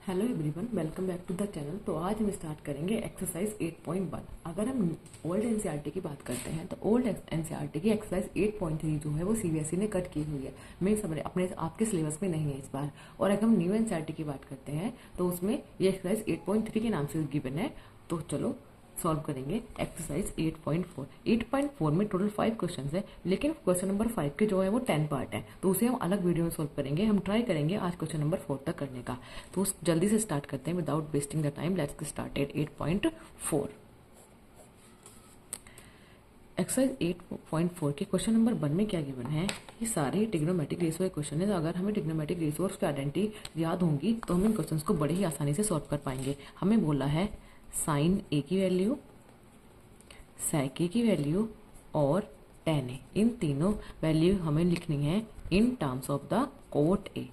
Hello everyone, welcome back to the channel. तो आज हम स्टार्ट करेंगे एक्सरसाइज 8.1। अगर हम ओल्ड एनसीईआरटी की बात करते हैं तो ओल्ड एनसीईआरटी की एक्सरसाइज 8.3 जो है वो सीबीएसई ने कट की हुई है। मेरे समझ अपने आपके सिलेबस में नहीं है इस बार। और अगर हम न्यू एनसीईआरटी की बात करते हैं तो उसमें ये एक्सरसाइज 8.3 के नाम से गिवन है। तो चलो सॉल्व करेंगे एक्सरसाइज 8.4। 8.4 में टोटल 5 क्वेश्चन है, लेकिन क्वेश्चन नंबर 5 के जो है वो 10 पार्ट है, तो उसे हम अलग वीडियो में सॉल्व करेंगे। हम ट्राई करेंगे आज क्वेश्चन नंबर 4 तक करने का। तो जल्दी से स्टार्ट करते हैं without wasting the time. Let's start at 8.4। Exercise 8.4 के क्वेश्चन नंबर 1 में क्या गिवन है? ये सारे ट्रिग्नोमेट्रिक रेशियो के क्वेश्चन है। तो अगर हमें ट्रिग्नोमेट्रिक रेशियो और उसकी आइडेंटिटी याद होंगी तो हम इन क्वेश्चंस को बड़े ही आसानी से सॉल्व कर पाएंगे। हमें बोला है साइन ए की वैल्यू, सेक ए की वैल्यू और टेन ए, इन तीनों वैल्यू हमें लिखनी है in terms of the cot A.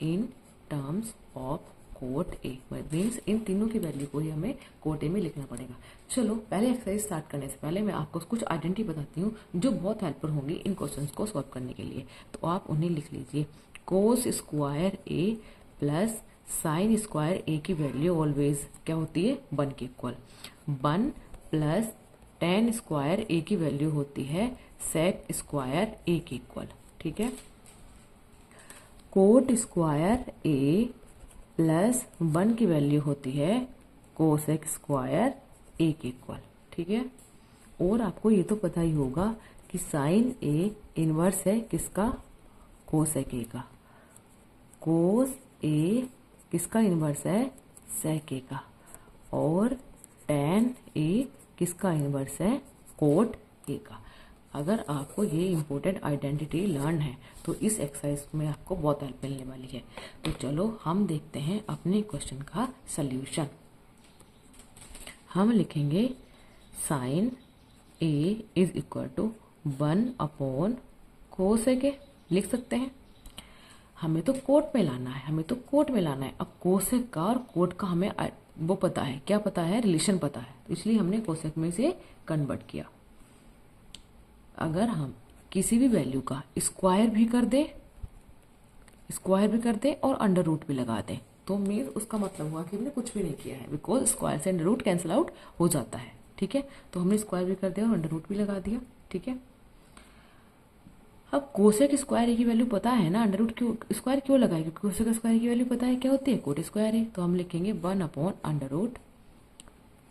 In terms of cot A means in तीनों की वैल्यू को ही हमें कोट ए में लिखना पड़ेगा। चलो पहले एक्सरसाइज स्टार्ट करने से पहले मैं आपको कुछ आइडेंटिटी बताती हूँ जो बहुत हेल्पफुल होंगी इन क्वेश्चंस को सॉल्व करने के लिए। तो आप उन्हें लिख लीजिए। कोस square A plus sine square ए की वैल्यू ऑलवेज क्या होती है? 1 के इक्वल। 1 प्लस टेन स्क्वायर ए की वैल्यू होती है सेक स्क्वायर ए के इक्वल। ठीक है। कोट स्क्वायर ए प्लस 1 की वैल्यू होती है कोसेक स्क्वायर ए के इक्वल। ठीक है। और आपको ये तो पता ही होगा कि साइन ए इनवर्स है किसका? कोसेक ए का। कोस ए किसका इनवर्स है? सेक ए का। और टेन ए किसका इनवर्स है? कोट ए का। अगर आपको ये इंपॉर्टेंट आइडेंटिटी लर्न है तो इस एक्सरसाइज में आपको बहुत हेल्प मिलने वाली है। तो चलो हम देखते हैं अपने क्वेश्चन का सल्यूशन। हम लिखेंगे sine A is equal to 1 upon cosec A. लिख सकते हैं। हमें तो कोट में लाना है, अब कोसेक का और कोट का हमें वो पता है, क्या पता है? रिलेशन पता है, तो इसलिए हमने कोसेक में से कन्वर्ट किया। अगर हम किसी भी वैल्यू का स्क्वायर भी कर दे और अंडर रूट भी लगा दें तो मीन्स उसका मतलब हुआ कि हमने कुछ भी नहीं किया है, बिकॉज स्क्वायर से अंडर रूट कैंसिल आउट हो जाता है। ठीक है। तो हमने स्क्वायर भी कर दिया और अंडर रूट भी लगा दिया। ठीक है। अब कोसेक स्क्वायर ए की वैल्यू पता है ना, अंडर रूट क्यों स्क्वायर क्यों लगाएगी? कोसेक स्क्वायर की वैल्यू पता है क्या होती है? Cot square A. तो हम लिखेंगे 1 upon under root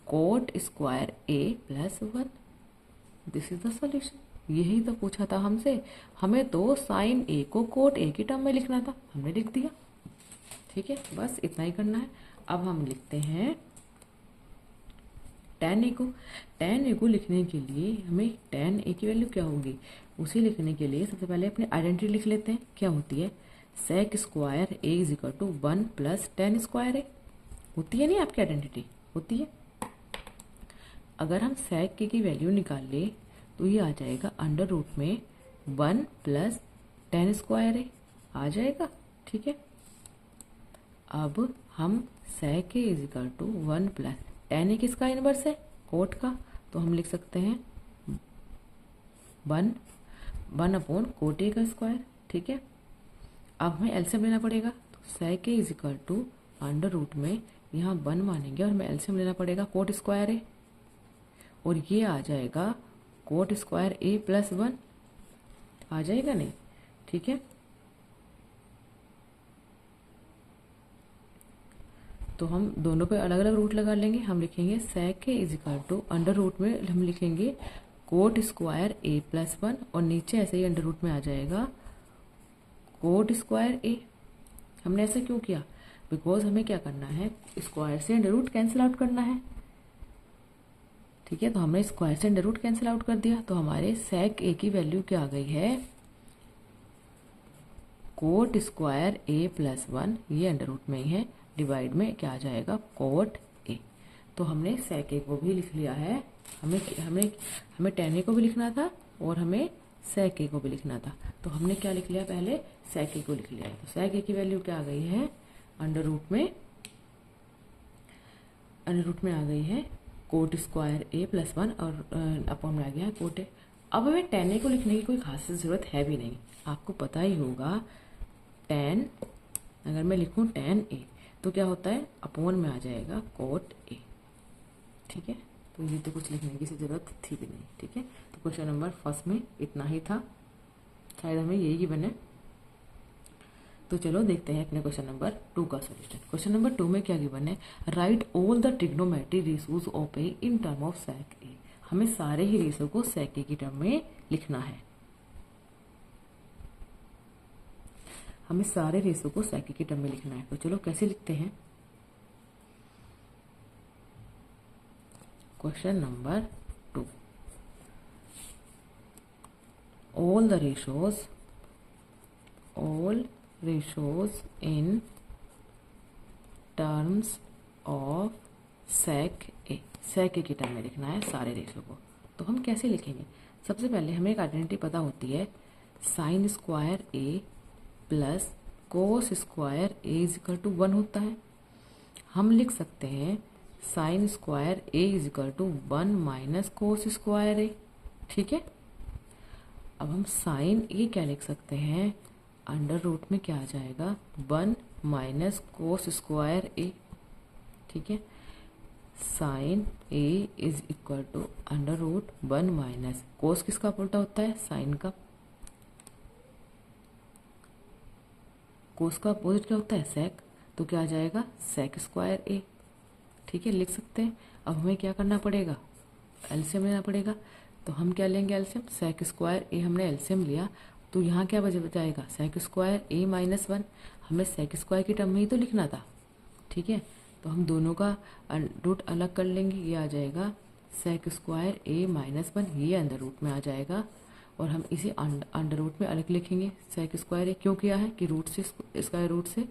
cot square A plus 1। This is the solution. यही तो पूछा था हमसे। हमें तो साइन ए को कोट ए की टर्म में लिखना था, हमने लिख दिया। ठीक है, बस इतना ही करना है। अब हम लिखते हैं टेन ए को लिखने के लिए हमें टेन ए की वैल्यू क्या होगी उसे लिखने के लिए सबसे पहले अपनी आइडेंटिटी लिख लेते हैं। क्या होती है? Sec square A is equal to 1 plus ten square A. होती है नहीं आपकी आइडेंटिटी? होती है। अगर हम सेक ए की वैल्यू निकाल ले तो ये आ जाएगा अंडर रूट में 1 प्लस टेन स्क्वायर ए आ जाएगा। ठीक है। अब हम sec A is equal to 1 plus ten A किसका इनवर्स है? कोट का। तो हम लिख सकते हैं 1 अपॉन कोट ए का स्क्वायर। ठीक है। अब हमें एलसीएम लेना पड़ेगा। तो sec A is equal to under root में यहाँ 1 मानेंगे और हमें एलसीएम लेना पड़ेगा कोट स्क्वायर ए, और ये आ जाएगा कोट स्क्वायर ए प्लस 1 आ जाएगा नहीं? ठीक है। तो हम दोनों पे अलग अलग रूट लगा लेंगे। हम लिखेंगे sec A is equal to under root में हम लिखेंगे कोट स्क्वायर ए प्लस 1 और नीचे ऐसे ही अंडर रूट में आ जाएगा कोट स्क्वायर ए। हमने ऐसा क्यों किया? बिकॉज हमें क्या करना है? स्क्वायर से अंडर रूट कैंसिल आउट करना है। ठीक है। तो हमने स्क्वायर से अंडर रूट कैंसिल आउट कर दिया। तो हमारे सेक ए की वैल्यू क्या आ गई है? कोट स्क्वायर ए प्लस 1, ये अंडर रूट में ही है, डिवाइड में क्या आ जाएगा? Cot A. तो हमने सेक ए को भी लिख लिया है। हमें टेन ए को भी लिखना था और हमें सेक ए को भी लिखना था। तो हमने क्या लिख लिया? पहले सेक ए को लिख लिया है। तो सेक ए की वैल्यू क्या आ गई है? अंडर रूट में आ गई है कोट स्क्वायर ए प्लस 1 और अपॉन में आ गया है कोट ए। अब हमें टेन ए को लिखने की कोई खास जरूरत है भी नहीं। आपको पता ही होगा टेन, अगर मैं लिखूं टेन ए तो क्या होता है, अपॉन में आ जाएगा कोट ए। ठीक है, तो ये तो कुछ लिखने की जरूरत थी भी नहीं। ठीक है, तो क्वेश्चन नंबर फर्स्ट में इतना ही था, शायद हमें यही गिवन है। तो चलो देखते हैं अपने क्वेश्चन नंबर 2 का सॉल्यूशन। क्वेश्चन नंबर 2 में क्या गिवन है, write all the trigonometry ratios of A in term of sec A. हमें सारे ही रेशियो को सेक ए की टर्म में लिखना है। हमें सारे रेशियो को सेक ए की टर्म में लिखना है। तो चलो कैसे लिखते हैं। Question number 2, all the ratios in terms of sec a, sec a की टर्म में लिखना है सारे रेशियो को। तो हम कैसे लिखेंगे, सबसे पहले हमें एक आइडेंटिटी पता होती है, sine square A plus cos square A is equal to 1 होता है। हम लिख सकते हैं sine square A is equal to 1 minus cos square A. ठीक है, अब हम साइन ए क्या लिख सकते हैं, अंडर रूट में क्या आ जाएगा, 1 माइनस कोस स्क्वायर ए। ठीक है, sine A is equal to under root 1 minus cos किसका उल्टा होता है, साइन का। कोस का अपोजिट क्या होता है, सेक, तो क्या आ जाएगा, सेक स्क्वायर ए। ठीक है, लिख सकते हैं। अब हमें क्या करना पड़ेगा, एलसीएम लेना पड़ेगा। तो हम क्या लेंगे, एलसीएम, सेक स्क्वायर ए हमने एलसीएम लिया, तो यहाँ क्या बचाएगा, सेक स्क्वायर ए माइनस 1। हमें सेक स्क्वायर की टर्म में ही तो लिखना था। ठीक है, तो हम दोनों का रूट अलग कर लेंगे, ये आ जाएगा सेक स्क्वायर ए माइनस 1, ये अंडर रूट में आ जाएगा। और हम इसे अंडर रूट में अलग लिखेंगे, सेक स्क्वायर ए क्यों किया है कि रूट से स्क्वायर रूट से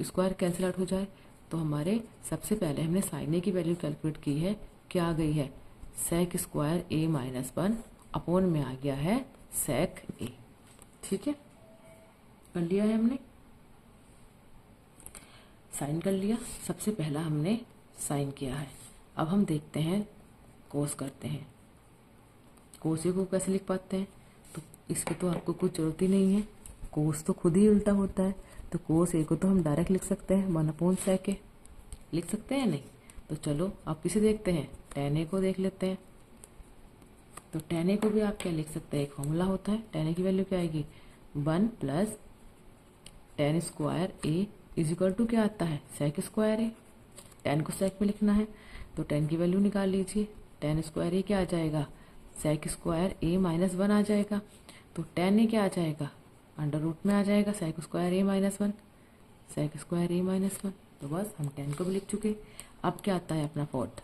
स्क्वायर कैंसिल आउट हो जाए। तो हमारे सबसे पहले हमने साइन ए की वैल्यू कैलकुलेट की है, क्या आ गई है, sec square A minus 1 upon में आ गया है सेक ए। ठीक है, कर लिया है हमने, साइन कर लिया, सबसे पहला हमने साइन किया है। अब हम देखते हैं कोस करते हैं। कोस ए को कैसे लिख पाते हैं, तो इसकी तो आपको कुछ जरूरत ही नहीं है, कोस तो खुद ही उल्टा होता है। तो कोस ए को तो हम डायरेक्ट लिख सकते हैं 1 अपॉन सेक ए, लिख सकते हैं नहीं। तो चलो आप किसे देखते हैं, टेन ए को देख लेते हैं। तो टेन ए को भी आप क्या लिख सकते हैं, एक फॉर्मूला होता है, टेन ए की वैल्यू क्या आएगी, 1 plus ten square A is equal to क्या आता है, सेक स्क्वायर ए। टेन को सेक में लिखना है, तो टेन की वैल्यू निकाल लीजिए, टेन स्क्वायर ए क्या आ जाएगा, सेक स्क्वायर ए माइनस 1 आ जाएगा। तो टेन ए क्या आ जाएगा, अंडर रूट में आ जाएगा सेक square A minus 1, sec square A minus 1। तो बस हम 10 को भी लिख चुके। अब क्या आता है अपना फोर्थ,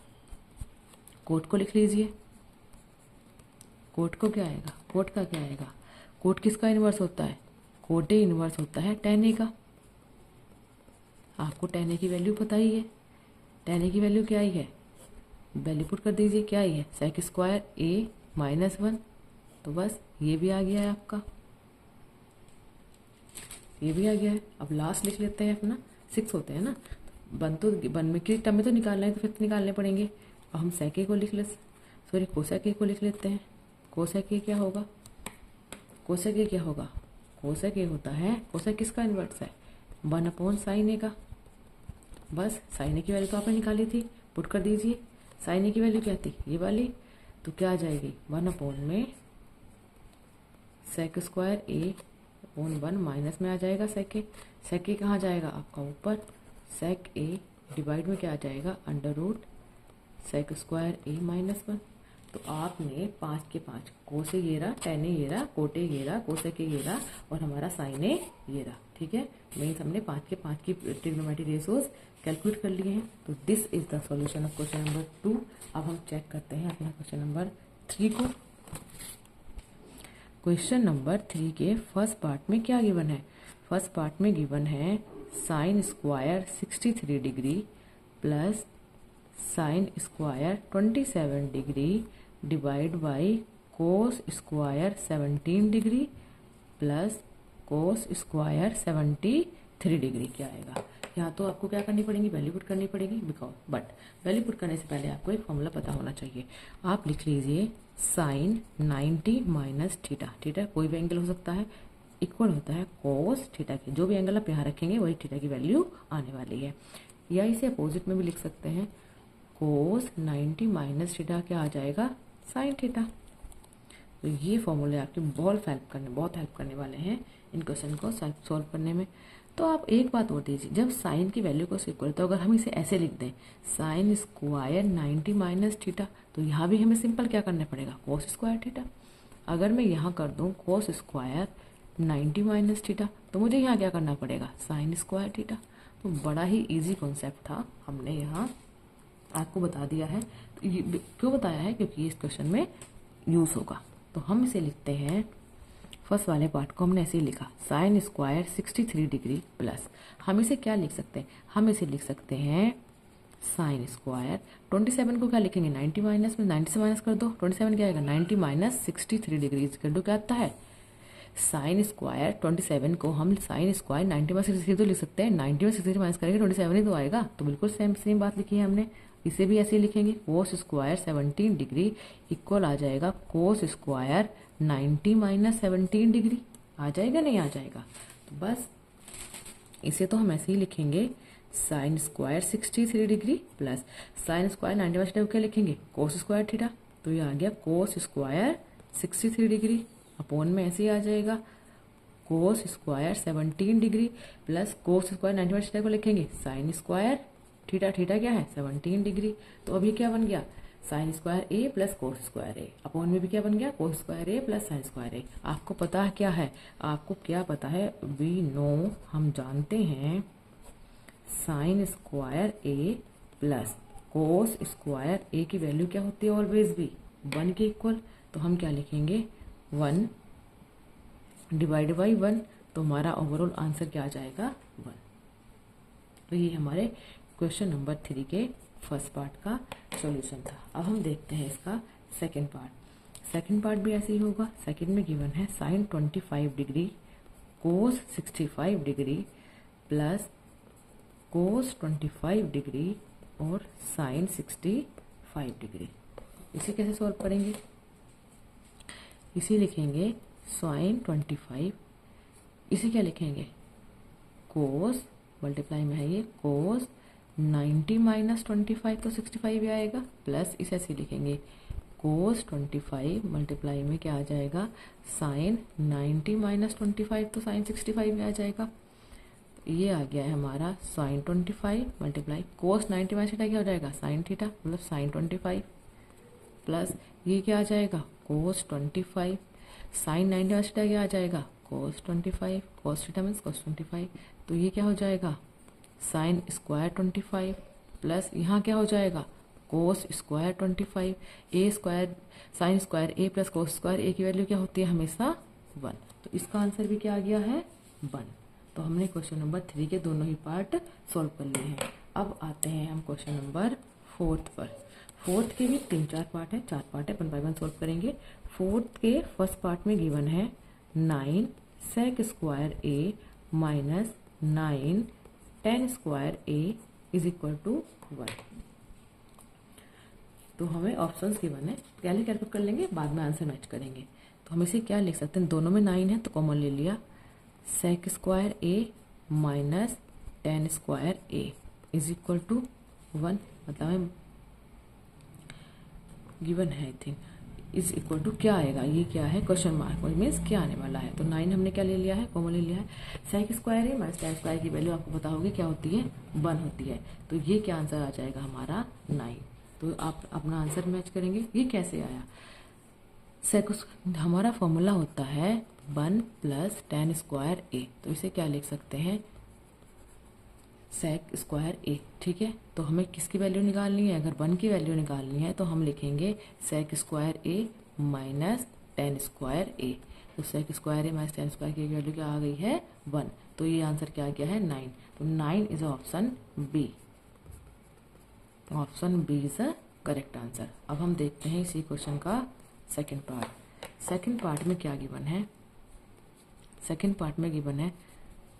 कोट को लिख लीजिए। कोट को क्या आएगा, कोट का क्या आएगा, कोट किसका इन्वर्स होता है, कोट ए इन्वर्स होता है टेन ए का। आपको टेन ए की वैल्यू पता ही है, टेन ए की वैल्यू क्या आई है, वैल्यू पुट कर दीजिए, क्या आई है, सेक स्क्वायर ए माइनस 1। तो बस ये भी आ गया है आपका, ये भी आ गया है। अब लास्ट लिख लेते हैं अपना, 6 होते हैं ना, वन में की टर्म में तो निकालना है, तो फिर निकालने पड़ेंगे। अब हम सेक ए को लिख ले, सॉरी कोसेक ए को लिख लेते हैं। कोसेक ए क्या होगा, कोसेक ए क्या होगा, कोसेक ए होता है, कोसेक किसका इन्वर्स है, 1 अपॉन साइन ए का। बस साइन ए की वैल्यू तो आपने निकाली थी, पुट कर दीजिए। साइन ए की वैल्यू क्या थी, ये वाली, तो क्या आ जाएगी, 1 अपॉन में सेक स्क्वायर ए अपॉन 1 माइनस में आ जाएगा सेक ए। सेक ए कहाँ जाएगा आपका ऊपर, सेक ए डिवाइड में क्या आ जाएगा, under root sec square A minus 1। तो आपने 5 के 5, कोस ए ये रहा, टेन ए ये रहा, कोट ए ये रहा, कोसेक ए ये रहा, और हमारा साइन ए ये रहा। ठीक है, मीन्स हमने 5 के 5 की ट्रिग्नोमेट्री रेशियोज कैलकुलेट कर लिए हैं। तो this is the solution of question number 2। अब हम चेक करते हैं अपना क्वेश्चन नंबर 3 को। क्वेश्चन नंबर 3 के फर्स्ट पार्ट में क्या गिवन है, फर्स्ट पार्ट में गिवन है sine square 63 degree plus sine square 27 degree divide by cos square 17 degree plus cos square 73 degree क्या आएगा। यहाँ तो आपको क्या करनी पड़ेगी, वैल्यू पुट करनी पड़ेगी, बिकॉज बट वैल्यू पुट करने से पहले आपको एक फॉर्मूला पता होना चाहिए। आप लिख लीजिए साइन 90 माइनस थीटा, थीटा कोई भी एंगल हो सकता है, इक्वल होता है कोस थीटा के। जो भी एंगल आप यहाँ रखेंगे वही थीटा की वैल्यू आने वाली है। या इसे अपोजिट में भी लिख सकते हैं, कोस 90 माइनस थीटा क्या आ जाएगा, साइन थीटा। तो ये फॉर्मूले आपके बहुत हेल्प करने वाले हैं इन क्वेश्चन को सॉल्व करने में। तो आप एक बात और दीजिए, जब साइन की वैल्यू को इक्वल, तो अगर हम इसे ऐसे लिख दें साइन स्क्वायर 90 माइनस थीटा, तो यहाँ भी हमें सिंपल क्या करना पड़ेगा, कोस स्क्वायर थीटा। अगर मैं यहाँ कर दूँ कोस स्क्वायर 90 माइनस थीटा, तो मुझे यहाँ क्या करना पड़ेगा, साइन स्क्वायर थीटा। तो बड़ा ही इजी कॉन्सेप्ट था, हमने यहाँ आपको बता दिया है। तो ये क्यों बताया है, क्योंकि इस क्वेश्चन में यूज होगा। तो हम इसे लिखते हैं, फर्स्ट वाले पार्ट को हमने ऐसे ही लिखा, साइन स्क्वायर 63 डिग्री प्लस, हम इसे क्या लिख सकते हैं, हम इसे लिख सकते हैं साइन स्क्वायर 27 को क्या लिखेंगे, 90 माइनस में 90 से माइनस कर दो, 27 क्या आएगा, 90 माइनस 63 डिग्री कर दो, क्या आता है साइन स्क्वायर 27 को हम साइन स्क्वायर 90 में 63 तो लिख सकते हैं, 90 में 63 माइनस करेंगे 27 ही तो आएगा। तो बिल्कुल सेम बात लिखी है हमने। इसे भी ऐसे ही लिखेंगे, कोस स्क्वायर 17 डिग्री इक्वल आ जाएगा कोस स्क्वायर 90 माइनस 17 डिग्री। आ जाएगा, नहीं आ जाएगा। तो बस इसे तो हम ऐसे ही लिखेंगे, sine square 63 degree plus sine square 90 minus theta को क्या लिखेंगे, कोस स्क्वायर थीटा। तो ये आ गया कोस स्क्वायर 63 डिग्री अपोन में ऐसे ही आ जाएगा cos square 17 degree plus cos square 90 minus theta को लिखेंगे साइन स्क्वायर थीटा, थीटा क्या है 17 डिग्री। तो अभी क्या बन गया, sign square A plus cos square A, upon में भी क्या बन गया, कोस square A plus sine square ए। आपको पता है क्या है, आपको क्या पता है, वी नो, हम जानते हैं sine square A plus cos square ए की वैल्यू क्या होती है, ऑलवेज भी 1 के इक्वल। तो हम क्या लिखेंगे, 1 डिवाइड बाई 1, तो हमारा ओवरऑल आंसर क्या आ जाएगा, 1। तो ये हमारे क्वेश्चन नंबर 3 के फर्स्ट पार्ट का सॉल्यूशन था। अब हम देखते हैं इसका सेकंड पार्ट। सेकंड पार्ट भी ऐसे ही होगा। सेकंड में गिवन है sine 25 degree cos 65 degree plus cos 25 degree और साइन 65 डिग्री। इसे कैसे सॉल्व करेंगे, इसे लिखेंगे साइन 25, इसे क्या लिखेंगे, कोस मल्टीप्लाई में है ये कोस 90 माइनस 25 तो 65 ही आएगा, प्लस इसे ऐसे लिखेंगे कोस 25 मल्टीप्लाई में क्या आ जाएगा, साइन 90 माइनस 25 तो साइन 65 में आ जाएगा। ये आ गया है हमारा sine 25 multiply cos 90 minus theta क्या हो जाएगा, साइन थीटा, मतलब साइन 25 प्लस ये क्या आ जाएगा, कोस 25 साइन 90 माइनस थीटा क्या आ जाएगा, कोस 25, कोस थीटा मीन्स कोस 25। तो ये क्या हो जाएगा, साइन स्क्वायर 25 प्लस यहाँ क्या हो जाएगा, cos square 25। A square sine square A plus cos square ए की वैल्यू क्या होती है, हमेशा 1। तो इसका आंसर भी क्या आ गया है, 1। तो हमने क्वेश्चन नंबर 3 के दोनों ही पार्ट सॉल्व कर लिए हैं। अब आते हैं हम क्वेश्चन नंबर 4 पर। 4 के भी 3-4 पार्ट है, 4 पार्ट है, 1 बाय 1 सॉल्व करेंगे। 4 के फर्स्ट पार्ट में गिवन है 9 sec square A minus 9 10 square A is equal to 1। तो हमें ऑप्शंस गिवन है, पहले कैलकुलेट कर लेंगे, बाद में आंसर मैच करेंगे। तो हम इसे क्या लिख सकते हैं, दोनों में 9 है तो कॉमन ले लिया, sec square A minus 10 square A is equal to 1। मतलब हमें गिवन है, I think is equal to क्या आएगा, ये क्या है, क्वेश्चन मार्क मीन्स क्या आने वाला है। तो 9 हमने क्या ले लिया है, कॉमन ले लिया है। सेक स्क्वायर है माइनस 10 स्क्वायर की वैल्यू आपको पता होगी क्या होती है, 1 होती है। तो ये क्या आंसर आ जाएगा हमारा 9। तो आप अपना आंसर मैच करेंगे। ये कैसे आया, सेक हमारा फॉर्मूला होता है 1 प्लस 10 स्क्वायर ए। तो इसे क्या लिख सकते हैं, सेक स्क्वायर ए, ठीक है। तो हमें किसकी वैल्यू निकालनी है, अगर 1 की वैल्यू निकालनी है तो हम लिखेंगे सेक square A minus 10 square A. तो सेक स्क्वायर ए माइनस 10 स्क्वायर की वैल्यू क्या आ गई है, 1। तो ये आंसर क्या आ गया है, 9। तो 9 इज option B. Option B is a correct answer. अब हम देखते हैं इसी क्वेश्चन का सेकेंड पार्ट। सेकेंड पार्ट में क्या गिवन है, सेकेंड पार्ट में गिवन है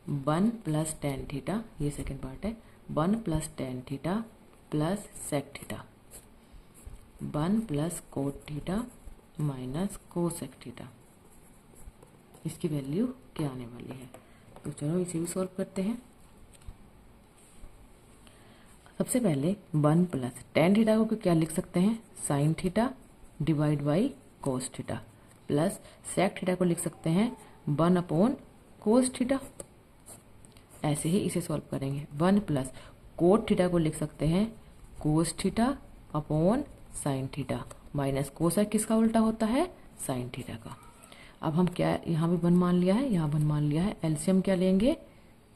1 प्लस टेन थीटा, ये सेकेंड पार्ट है, 1 plus tan theta plus sec theta, 1 plus cot theta minus cosec theta, इसकी वैल्यू क्या आने वाली है। तो चलो इसे भी सॉल्व करते हैं। सबसे पहले 1 प्लस टेन थीटा को क्या लिख सकते हैं, sine theta divide by cos theta, plus sec theta को लिख सकते हैं 1 अपॉन कोस थीटा। ऐसे ही इसे सॉल्व करेंगे। 1 प्लस कोट थीटा को लिख सकते हैं cos theta upon sine theta, minus cosec किसका उल्टा होता है, साइन थीटा का। अब हम क्या यहाँ भी 1 मान लिया है, यहाँ 1 मान लिया है, एलसीएम क्या लेंगे,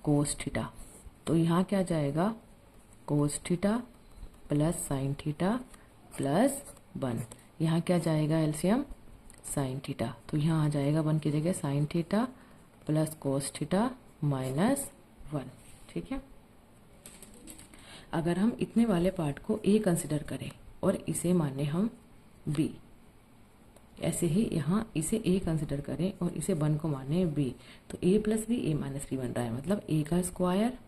कोस थीटा। तो यहाँ क्या जाएगा, cos theta plus sine theta plus 1। यहाँ क्या जाएगा एलसीएम, साइन थीटा। तो यहाँ आ जाएगा 1 की जगह sine theta plus cos theta minus 1। ठीक है। अगर हम इतने वाले पार्ट को ए कंसिडर करें और इसे माने हम बी, ऐसे ही यहाँ इसे ए कंसिडर करें और इसे 1 को माने बी, तो A plus B A minus B बन रहा है। मतलब ए का square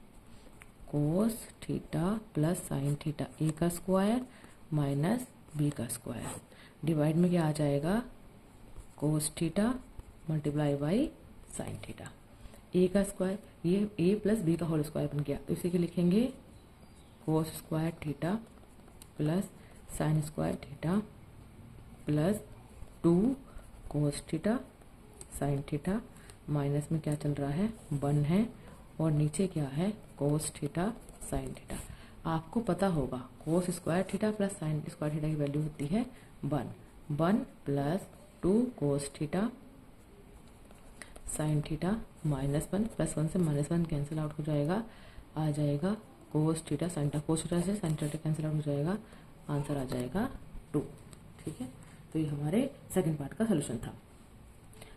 cos theta plus sine theta, A का स्क्वायर माइनस बी का स्क्वायर, डिवाइड में क्या आ जाएगा, cos theta multiply by sine theta. A का स्क्वायर, ये ए प्लस बी का होल स्क्वायर बन गया, तो इसे क्या लिखेंगे, cos square theta plus sine square theta plus 2 cos theta sine theta, minus में क्या चल रहा है, 1 है, और नीचे क्या है, कोस थीटा साइन थीटा। आपको पता होगा कोस square theta plus sine square theta की वैल्यू होती है 1 plus 2 cos theta sine theta minus 1 plus 1 से माइनस 1 कैंसिल आउट हो जाएगा, आ जाएगा cos theta sine theta, cos theta से साइन थीटा कैंसिल आउट हो जाएगा, आंसर आ जाएगा 2। ठीक है। तो ये हमारे सेकंड पार्ट का सोल्यूशन था।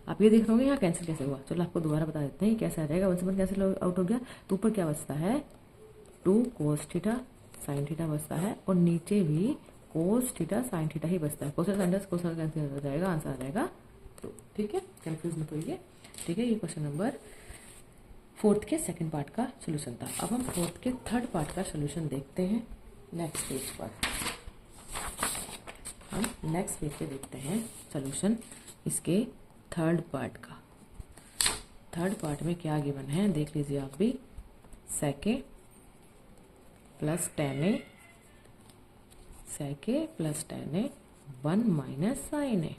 आप ये देख रहे होंगे यहाँ कैंसिल कैसे हुआ। चलो आपको दोबारा बता देते हैं कैसे आ जाएगा। 1 से 1 कैंसिल आउट हो गया, तो ऊपर क्या बचता है, 2 कोस थीटा साइन थीटा बचता है, और नीचे भी कोस थीटा साइन थीटा ही बचता है। कोस साइन थीटा कोस कैंसिल हो जाएगा, आंसर आ जाएगा 2। ठीक है, कंफ्यूज मत होइए। ठीक है, ये क्वेश्चन नंबर 4th के सेकंड पार्ट का सोल्यूशन था। अब हम 4th के थर्ड पार्ट का सोल्यूशन देखते हैं नेक्स्ट पेज पर। हम नेक्स्ट पेज पे देखते हैं सोल्यूशन इसके थर्ड पार्ट का। थर्ड पार्ट में क्या गिवन है देख लीजिए आप भी। सेके प्लस टेन ए, सेके प्लस टेन ए 1 माइनस साइन ए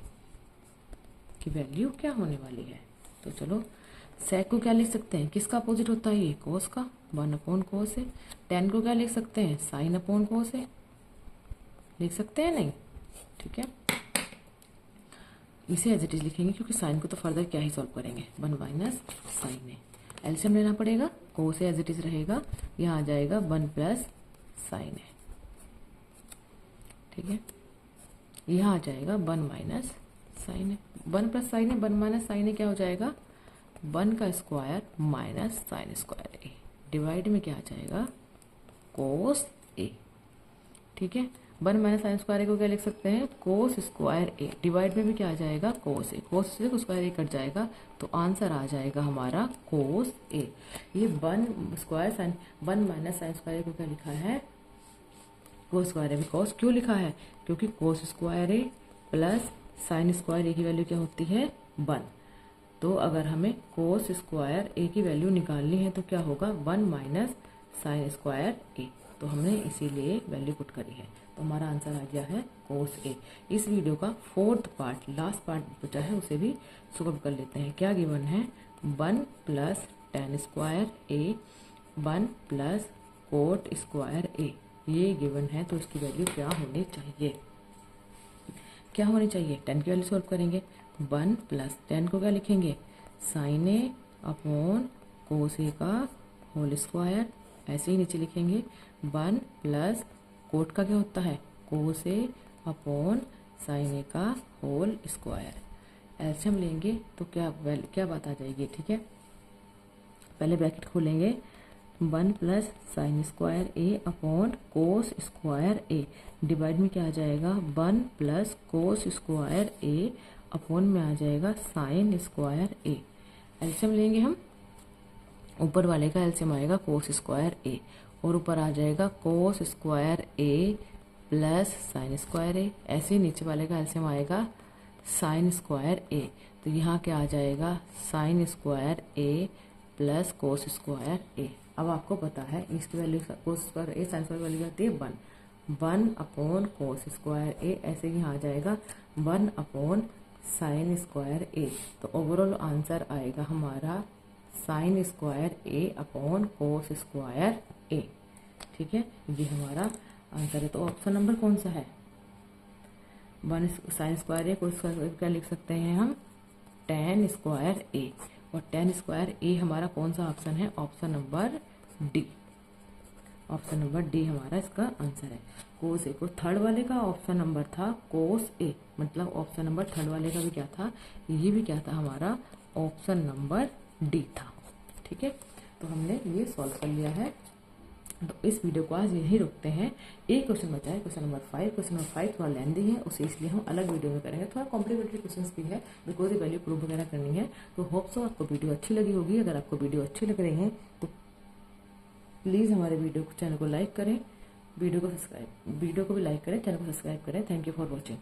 की वैल्यू क्या होने वाली है। तो चलो सेक को क्या लिख सकते हैं, किसका अपोजिट होता है ये, कोस का, 1 अपॉन कोस है। टेन को क्या लिख सकते हैं, साइन अपॉन कोस है, लिख सकते हैं नहीं। ठीक है, इसे एज इट इज लिखेंगे क्योंकि साइन को तो फर्दर क्या ही सॉल्व करेंगे, 1 माइनस साइन है। एलसीएम लेना पड़ेगा, कोस एज इट इज रहेगा, यहाँ आ जाएगा 1 प्लस साइन है। ठीक है, यहाँ आ जाएगा 1 माइनस साइन है, 1 प्लस साइन है, 1 माइनस साइन है, क्या हो जाएगा 1 का स्क्वायर माइनस साइन स्क्वायर ए, डिवाइड में क्या आ जाएगा कोस ए। ठीक है, 1 माइनस साइन स्क्वायर ए को क्या लिख सकते हैं, कोस स्क्वायर ए, डिवाइड में भी क्या आ जाएगा कोस ए, कोस से स्क्वायर ए कट जाएगा, तो आंसर आ जाएगा हमारा कोस ए। ये 1 square sine 1 minus sine square A को क्या लिखा है, कोस स्क्वायर ए। कोस क्यों लिखा है, क्योंकि कोस square A plus sine square ए की वैल्यू क्या होती है 1। तो अगर हमें कोस स्क्वायर ए की वैल्यू निकालनी है तो क्या होगा 1 माइनस साइन स्क्वायर ए, तो हमने इसीलिए वैल्यू पुट करी है। तो हमारा आंसर आ गया है कोस ए। इस वीडियो का 4th पार्ट लास्ट पार्ट बचा है उसे भी सॉल्व कर लेते हैं। क्या गिवन है, 1 प्लस टेन स्क्वायर ए 1 प्लस कोट स्क्वायर ए, ये गिवन है। तो इसकी वैल्यू क्या होनी चाहिए, क्या होनी चाहिए, 10 की वैल्यू सॉल्व करेंगे। 1 प्लस 10 को क्या लिखेंगे, साइन ए अपॉन कोस ए का होल स्क्वायर, ऐसे ही नीचे लिखेंगे 1 प्लस कोट का क्या होता है कोस ए अपॉन साइन ए का होल स्क्वायर। एलसीएम लेंगे तो क्या बात आ जाएगी। ठीक है, पहले ब्रैकेट खोलेंगे, 1 प्लस साइन स्क्वायर ए अपॉन कोस स्क्वायर ए, डिवाइड में क्या आ जाएगा 1 प्लस कोस स्क्वायर ए अपॉन में आ जाएगा साइन स्क्वायर ए। एलसीएम लेंगे हम, ऊपर वाले का एलसीएम आएगा कोस स्क्वायर ए, और ऊपर आ जाएगा कोस square A plus sine square ए। ऐसे ही नीचे वाले का एलसीएम आएगा साइन स्क्वायर ए। तो यहाँ क्या आ जाएगा, sign square A plus cos square ए। अब आपको पता है इसकी वैल्यू कोस स्क्वायर ए साइन स्क्वायर वैल्यू आती है 1 अपॉन कोस स्क्वायर ए, ऐसे ही यहाँ आ जाएगा 1 अपॉन साइन स्क्वायर ए। तो ओवरऑल आंसर आएगा हमारा sign square A upon cos square A. ठीक है, ये हमारा आंसर है। तो ऑप्शन नंबर कौन सा है, 1 साइन स्क्वायर ए कोस स्क्वायर क्या लिख सकते हैं हम, tan स्क्वायर ए। और tan स्क्वायर ए हमारा कौन सा ऑप्शन है, option number D. Option number D हमारा इसका आंसर है। कोस ए को थर्ड वाले का ऑप्शन नंबर था कोस ए, मतलब ऑप्शन नंबर थर्ड वाले का भी क्या था, ये भी क्या था हमारा ऑप्शन नंबर डी था। ठीक है, तो हमने ये सॉल्व कर लिया है। तो इस वीडियो को आज यही रोकते हैं। एक क्वेश्चन बचा है, क्वेश्चन नंबर 5। क्वेश्चन नंबर 5 थोड़ा लेंदी है, उसे इसलिए हम अलग वीडियो में करेंगे। थोड़ा कॉम्प्लीमेंट्री क्वेश्चंस भी है, बिकॉज ये वैल्यू प्रूफ वगैरह करनी है। तो होप सो आपको वीडियो अच्छी लगी होगी। अगर आपको वीडियो अच्छी लग रही है तो प्लीज़ हमारे चैनल को लाइक करें, वीडियो को भी लाइक करें, चैनल को सब्सक्राइब करें। Thank you for watching.